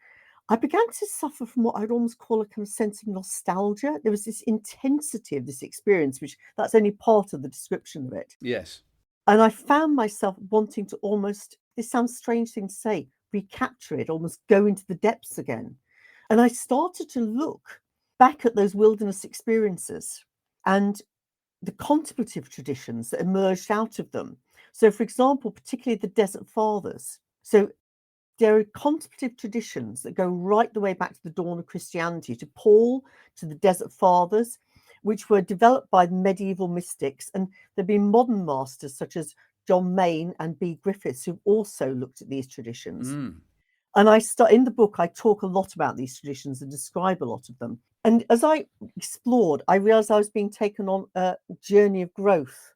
I began to suffer from what I'd almost call a kind of sense of nostalgia. There was this intensity of this experience, which that's only part of the description of it. Yes. And I found myself wanting to almost, this sounds a strange thing to say, recapture it, almost go into the depths again. And I started to look back at those wilderness experiences and the contemplative traditions that emerged out of them. So, for example, particularly the Desert Fathers. So there are contemplative traditions that go right the way back to the dawn of Christianity, to Paul, to the Desert Fathers, which were developed by medieval mystics. And there have been modern masters such as John Main and B. Griffiths, who've also looked at these traditions. And in the book, I talk a lot about these traditions and describe a lot of them. And as I explored, I realized I was being taken on a journey of growth.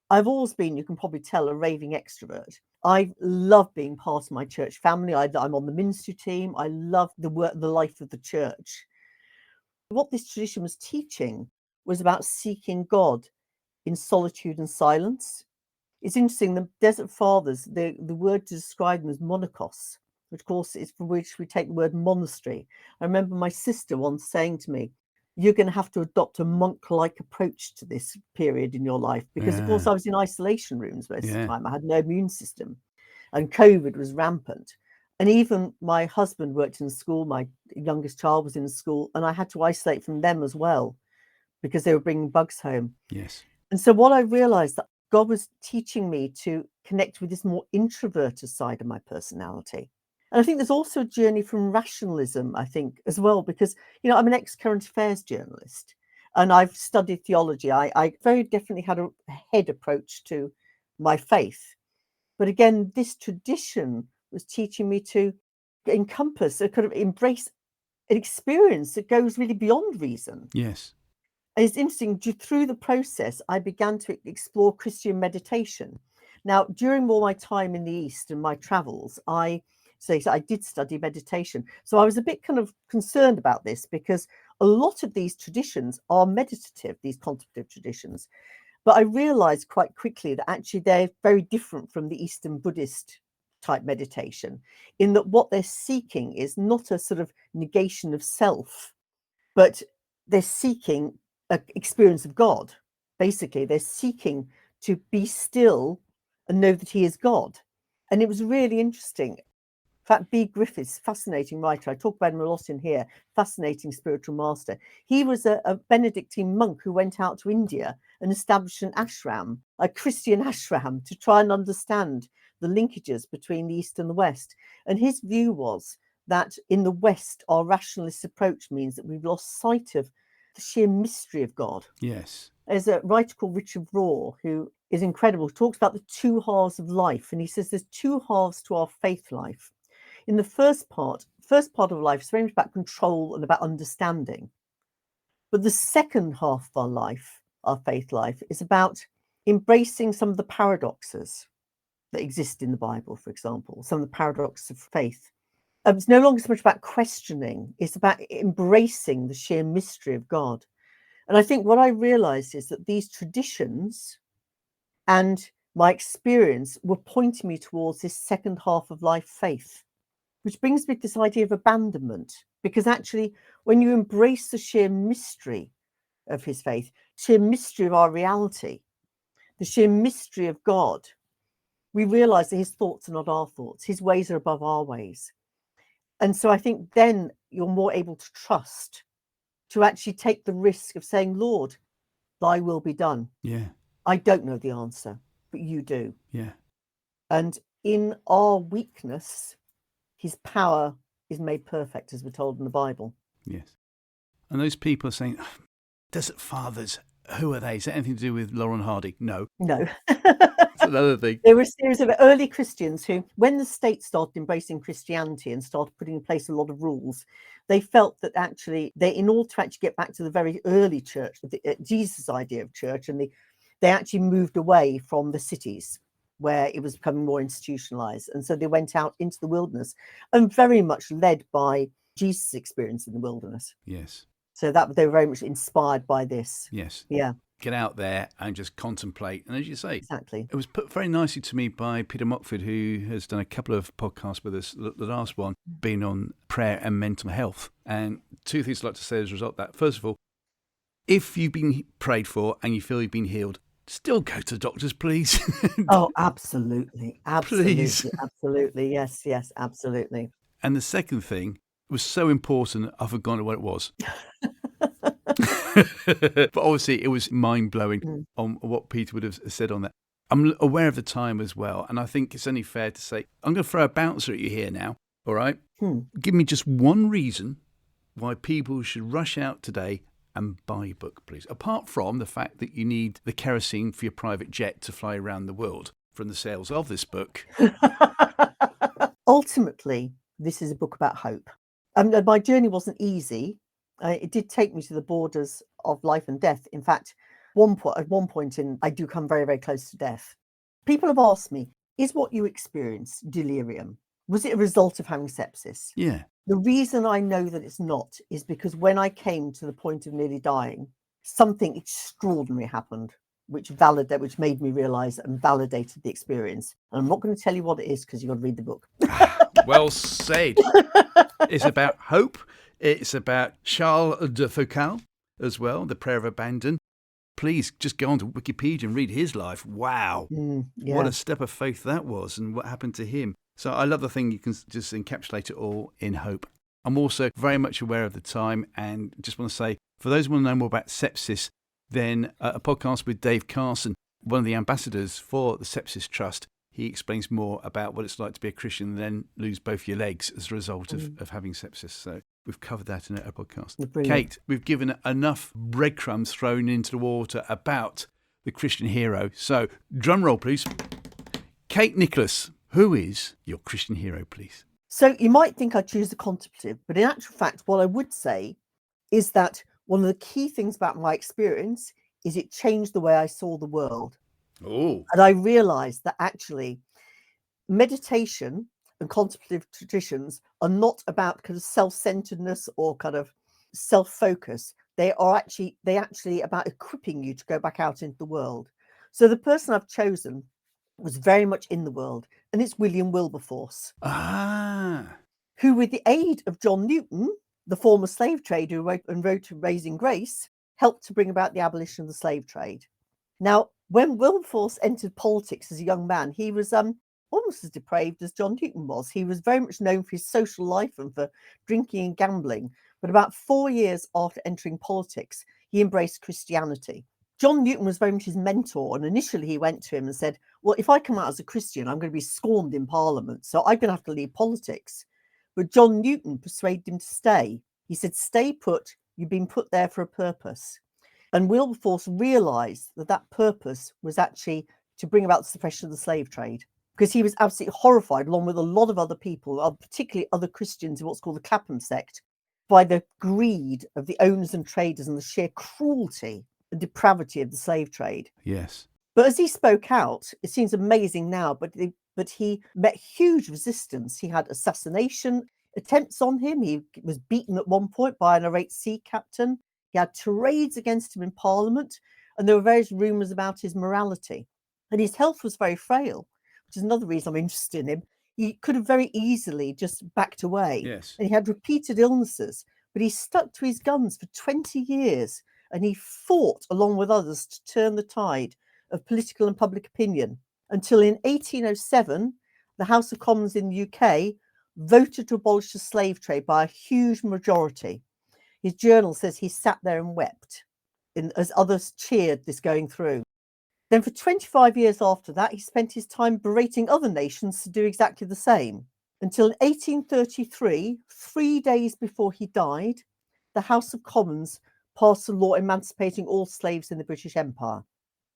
I've always been, you can probably tell, a raving extrovert. I love being part of my church family. I'm on the ministry team. I love the life of the church. What this tradition was teaching was about seeking God in solitude and silence. It's interesting, the Desert Fathers, the word to describe them is monachos, which of course is from which we take the word monastery. I remember my sister once saying to me, you're going to have to adopt a monk-like approach to this period in your life, because of course I was in isolation rooms most of the time. I had no immune system and COVID was rampant. And even my husband worked in school, my youngest child was in school, and I had to isolate from them as well because they were bringing bugs home. Yes. And so what I realized that God was teaching me to connect with this more introverted side of my personality. And I think there's also a journey from rationalism, I think, as well, because, I'm an ex-current affairs journalist and I've studied theology. I very definitely had a head approach to my faith. But again, this tradition was teaching me to encompass, a kind of embrace an experience that goes really beyond reason. Yes. And it's interesting, through the process, I began to explore Christian meditation. Now, during all my time in the East and my travels, I did study meditation. So I was a bit kind of concerned about this because a lot of these traditions are meditative, these contemplative traditions. But I realized quite quickly that actually they're very different from the Eastern Buddhist type meditation, in that what they're seeking is not a sort of negation of self, but they're seeking an experience of God. Basically, they're seeking to be still and know that he is God. And it was really interesting. In fact, B. Griffiths, fascinating writer, I talk about him a lot in here, fascinating spiritual master. He was a Benedictine monk who went out to India and established an ashram, a Christian ashram, to try and understand the linkages between the East and the West. And his view was that in the West, our rationalist approach means that we've lost sight of the sheer mystery of God. Yes. There's a writer called Richard Rohr who is incredible, who talks about the two halves of life. And he says there's two halves to our faith life. In the first part of life is very much about control and about understanding. But the second half of our life, our faith life, is about embracing some of the paradoxes that exist in the Bible, for example, some of the paradoxes of faith. It's no longer so much about questioning, it's about embracing the sheer mystery of God. And I think what I realized is that these traditions and my experience were pointing me towards this second half of life faith, which brings me to this idea of abandonment. Because actually, when you embrace the sheer mystery of his faith, sheer mystery of our reality, the sheer mystery of God, we realize that his thoughts are not our thoughts, his ways are above our ways. And so I think then you're more able to trust, to actually take the risk of saying, Lord, thy will be done. Yeah. I don't know the answer, but you do. Yeah. And in our weakness, his power is made perfect, as we're told in the Bible. Yes. And those people are saying, desert fathers, who are they? Is that anything to do with Lauren Hardy? No. No. That's another thing. There were a series of early Christians who, when the state started embracing Christianity and started putting in place a lot of rules, they felt that actually in order to actually get back to the very early church, Jesus' idea of church, and they actually moved away from the cities where it was becoming more institutionalized. And so they went out into the wilderness, and very much led by Jesus' experience in the wilderness. Yes. So that they were very much inspired by this. Yes. Yeah. Get out there and just contemplate. And as you say, exactly. It was put very nicely to me by Peter Mockford, who has done a couple of podcasts with us. The last one being on prayer and mental health. And two things I'd like to say as a result of that. First of all, if you've been prayed for and you feel you've been healed, still go to the doctors, please. Oh, absolutely. Absolutely. Please. Absolutely. Yes, absolutely. And the second thing was so important, I've forgotten what it was. But obviously it was mind-blowing on what Peter would have said on that. I'm aware of the time as well, and I think it's only fair to say, I'm going to throw a bouncer at you here now, all right? Give me just one reason why people should rush out today and buy a book, please. Apart from the fact that you need the kerosene for your private jet to fly around the world from the sales of this book. Ultimately, this is a book about hope. My journey wasn't easy. It did take me to the borders of life and death. In fact, at one point I do come very, very close to death. People have asked me, is what you experienced delirium? Was it a result of having sepsis? Yeah. The reason I know that it's not is because when I came to the point of nearly dying, something extraordinary happened, which made me realise and validated the experience. And I'm not going to tell you what it is because you've got to read the book. Well said. It's about hope. It's about Charles de Foucault as well, The Prayer of Abandon. Please just go on to Wikipedia and read his life. Wow. Yeah. What a step of faith that was and what happened to him. So I love the thing you can just encapsulate it all in hope. I'm also very much aware of the time and just want to say, for those who want to know more about sepsis, then a podcast with Dave Carson, one of the ambassadors for the Sepsis Trust, he explains more about what it's like to be a Christian and then lose both your legs as a result of having sepsis. So we've covered that in a podcast. Brilliant. Kate, we've given enough breadcrumbs thrown into the water about the Christian hero. So drum roll, please. Kate Nicholas, who is your Christian hero, please? So you might think I'd choose the contemplative, but in actual fact, what I would say is that one of the key things about my experience is it changed the way I saw the world. Oh, And I realized that actually meditation and contemplative traditions are not about kind of self-centeredness or kind of self-focus. They actually about equipping you to go back out into the world. So the person I've chosen was very much in the world, and it's William Wilberforce, who, with the aid of John Newton, the former slave trader who wrote Raising Grace, helped to bring about the abolition of the slave trade. Now, when Wilberforce entered politics as a young man, he was almost as depraved as John Newton was. He was very much known for his social life and for drinking and gambling. But about 4 years after entering politics, he embraced Christianity. John Newton was very much his mentor, and initially he went to him and said, well, if I come out as a Christian, I'm going to be scorned in Parliament, so I'm going to have to leave politics. But John Newton persuaded him to stay. He said, stay put, you've been put there for a purpose. And Wilberforce realised that that purpose was actually to bring about the suppression of the slave trade, because he was absolutely horrified, along with a lot of other people, particularly other Christians in what's called the Clapham sect, by the greed of the owners and traders and the sheer cruelty and depravity of the slave trade. yes. But as he spoke out, it seems amazing now, but he met huge resistance. He had assassination attempts on him. He was beaten at one point by an irate sea captain. He had tirades against him in Parliament, and there were various rumours about his morality. And his health was very frail, which is another reason I'm interested in him. He could have very easily just backed away. Yes. And he had repeated illnesses, but he stuck to his guns for 20 years, and he fought along with others to turn the tide of political and public opinion, until in 1807, the House of Commons in the UK voted to abolish the slave trade by a huge majority. His journal says he sat there and wept as others cheered this going through. Then for 25 years after that, he spent his time berating other nations to do exactly the same, until in 1833, 3 days before he died, the House of Commons passed a law emancipating all slaves in the British Empire.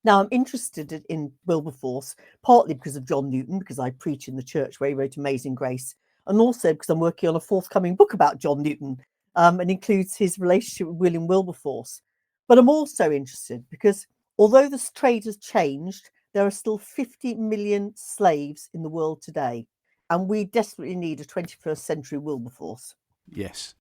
Now, I'm interested in Wilberforce, partly because of John Newton, because I preach in the church where he wrote Amazing Grace, and also because I'm working on a forthcoming book about John Newton, and includes his relationship with William Wilberforce. But I'm also interested because although this trade has changed, there are still 50 million slaves in the world today, and we desperately need a 21st century Wilberforce. Yes.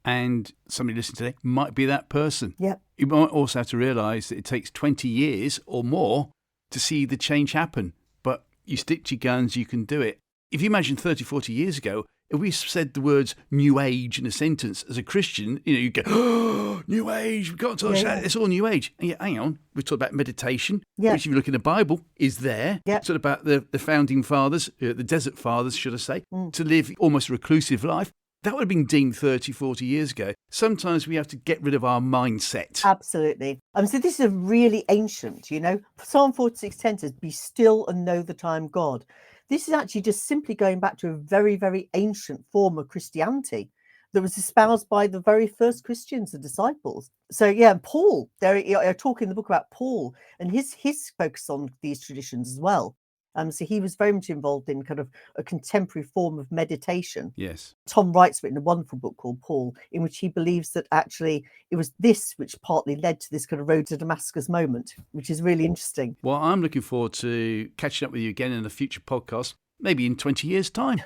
And somebody listening today might be that person. Yep. You might also have to realise that it takes 20 years or more to see the change happen. But you stick to your guns, you can do it. If you imagine 30, 40 years ago, if we said the words New Age in a sentence as a Christian, you go, oh, New Age, we've got to talk about it's all New Age. And yet, hang on, we talked about meditation, which if you look in the Bible is there. Sort of about the founding fathers, the desert fathers, should I say, to live almost a reclusive life. That would have been deemed 30, 40 years ago. Sometimes we have to get rid of our mindset. Absolutely. So this is really ancient, Psalm 46:10 says, be still and know that I am God. This is actually just simply going back to a very, very ancient form of Christianity that was espoused by the very first Christians and disciples. So Paul, I talk in the book about Paul and his focus on these traditions as well. So he was very much involved in kind of a contemporary form of meditation. Yes. Tom Wright's written a wonderful book called Paul, in which he believes that actually it was this which partly led to this kind of road to Damascus moment, which is really interesting. Well, I'm looking forward to catching up with you again in a future podcast, maybe in 20 years' time,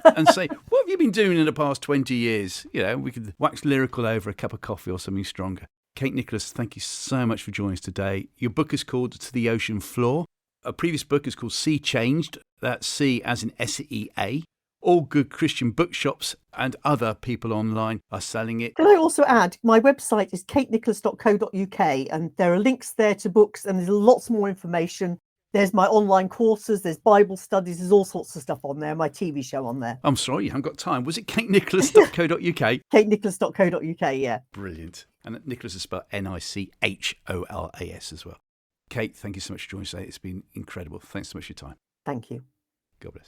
and say, what have you been doing in the past 20 years? We could wax lyrical over a cup of coffee or something stronger. Kate Nicholas, thank you so much for joining us today. Your book is called To the Ocean Floor. A previous book is called Sea Changed. That's C as in SEA. All good Christian bookshops and other people online are selling it. Can I also add, my website is katenicholas.co.uk, and there are links there to books, and there's lots more information. There's my online courses, there's Bible studies, there's all sorts of stuff on there, my TV show on there. I'm sorry, you haven't got time. Was it katenicholas.co.uk? katenicholas.co.uk, yeah. Brilliant. And Nicholas is spelled Nicholas as well. Kate, thank you so much for joining us today. It's been incredible. Thanks so much for your time. Thank you. God bless.